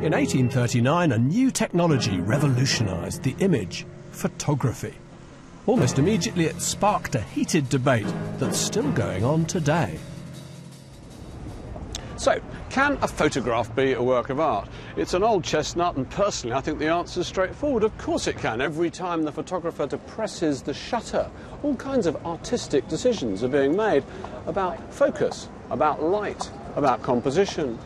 In 1839, a new technology revolutionised the image, photography. Almost immediately, it sparked a heated debate that's still going on today. So, can a photograph be a work of art? It's an old chestnut, and personally I think the answer is straightforward. Of course it can. Every time the photographer depresses the shutter, all kinds of artistic decisions are being made about focus, about light, about composition.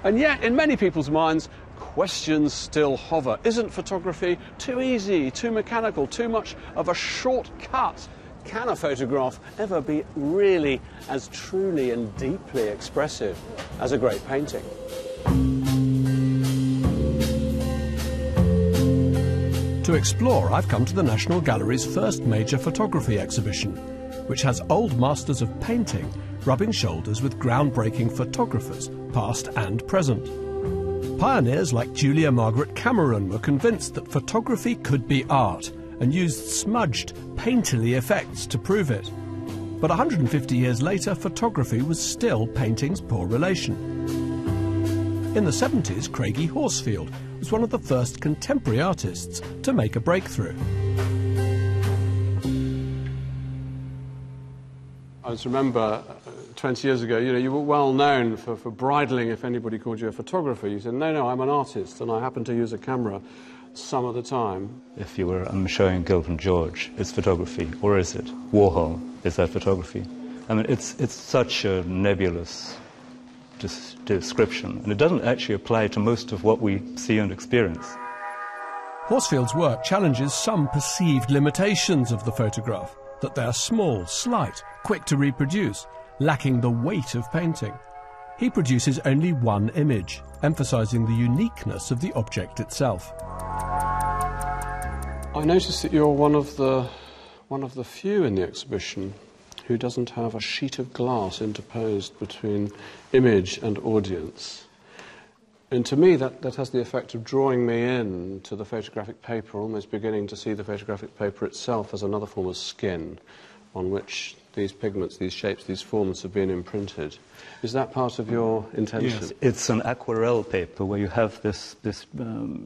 And yet, in many people's minds, questions still hover. Isn't photography too easy, too mechanical, too much of a shortcut? Can a photograph ever be really as truly and deeply expressive as a great painting? To explore, I've come to the National Gallery's first major photography exhibition, which has old masters of painting rubbing shoulders with groundbreaking photographers, past and present. Pioneers like Julia Margaret Cameron were convinced that photography could be art, and used smudged, painterly effects to prove it. But 150 years later, photography was still painting's poor relation. In the 70s, Craigie Horsfield was one of the first contemporary artists to make a breakthrough. I just remember 20 years ago, you were well known for bridling if anybody called you a photographer. You said, no, I'm an artist, and I happen to use a camera some of the time. If you were showing Gilpin George, it's photography, or is it Warhol? Is that photography? I mean, it's such a nebulous description, and it doesn't actually apply to most of what we see and experience. Horsfield's work challenges some perceived limitations of the photograph, that they are small, slight, quick to reproduce, lacking the weight of painting. He produces only one image, emphasising the uniqueness of the object itself. I noticed that you're one of the few in the exhibition who doesn't have a sheet of glass interposed between image and audience. And to me, that has the effect of drawing me in to the photographic paper, almost beginning to see the photographic paper itself as another form of skin on which these pigments, these shapes, these forms have been imprinted. Is that part of your intention? Yes, it's an aquarelle paper where you have this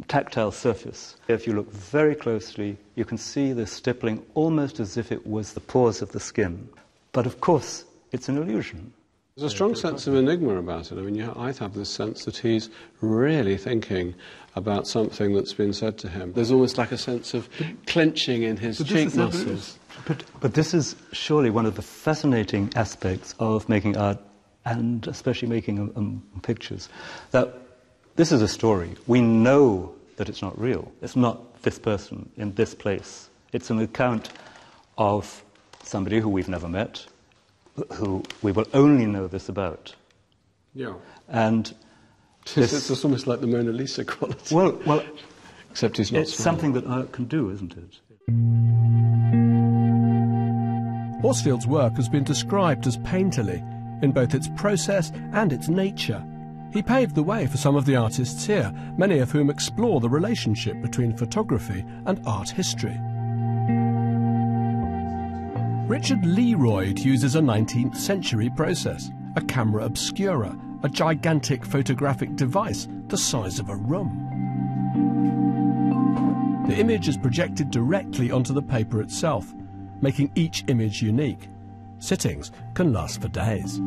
tactile surface. If you look very closely, you can see the stippling almost as if it was the pores of the skin. But of course, it's an illusion. There's a strong sense of enigma about it. I mean, I have this sense that he's really thinking about something that's been said to him. There's almost like a sense of clenching in his cheek muscles. But this is surely one of the fascinating aspects of making art, and especially making pictures, that this is a story. We know that it's not real. It's not this person in this place. It's an account of somebody who we've never met, who we will only know this about. Yeah. And it's almost like the Mona Lisa quality. Well, except he's not. It's something that art can do, isn't it? Horsfield's work has been described as painterly in both its process and its nature. He paved the way for some of the artists here, many of whom explore the relationship between photography and art history. Richard Learoyd uses a 19th century process, a camera obscura, a gigantic photographic device the size of a room. The image is projected directly onto the paper itself, making each image unique. Sittings can last for days.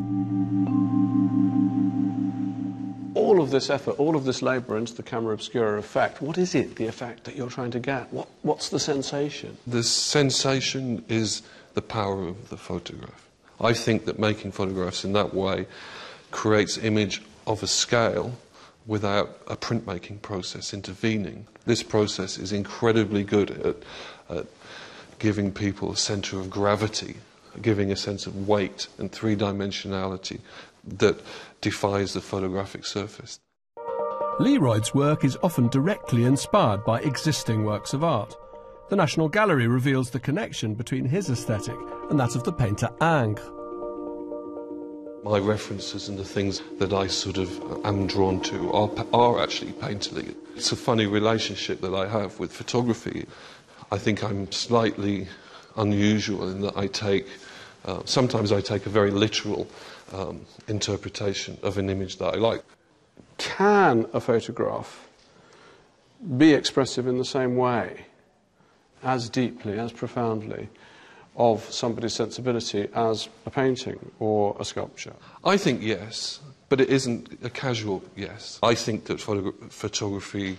All of this effort, all of this labour into the camera obscura effect, what is it, the effect that you're trying to get? What's the sensation? The sensation is the power of the photograph. I think that making photographs in that way creates image of a scale without a printmaking process intervening. This process is incredibly good at giving people a centre of gravity, giving a sense of weight and three-dimensionality that defies the photographic surface. Learoyd's work is often directly inspired by existing works of art. The National Gallery reveals the connection between his aesthetic and that of the painter Ingres. My references and the things that I sort of am drawn to are actually painterly. It's a funny relationship that I have with photography. I think I'm slightly unusual in that I take, sometimes I take a very literal interpretation of an image that I like. can a photograph be expressive in the same way, as deeply, as profoundly, of somebody's sensibility as a painting or a sculpture? I think yes, but it isn't a casual yes. I think that photography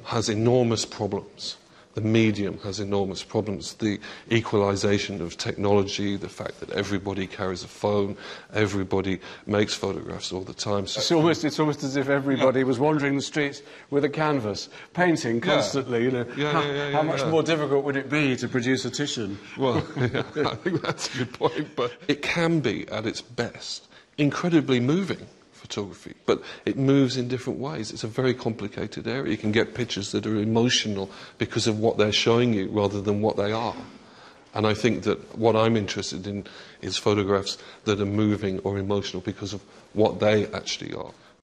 has enormous problems. The medium has enormous problems. The equalisation of technology, the fact that everybody carries a phone, everybody makes photographs all the time. It's almost as if everybody was wandering the streets with a canvas, painting constantly. You know, how much more difficult would it be to produce a Titian? Well, I think that's a good point, but it can be, at its best, incredibly moving photography, but it moves in different ways. It's a very complicated area. You can get pictures that are emotional because of what they're showing you rather than what they are. And I think that what I'm interested in is photographs that are moving or emotional because of what they actually are.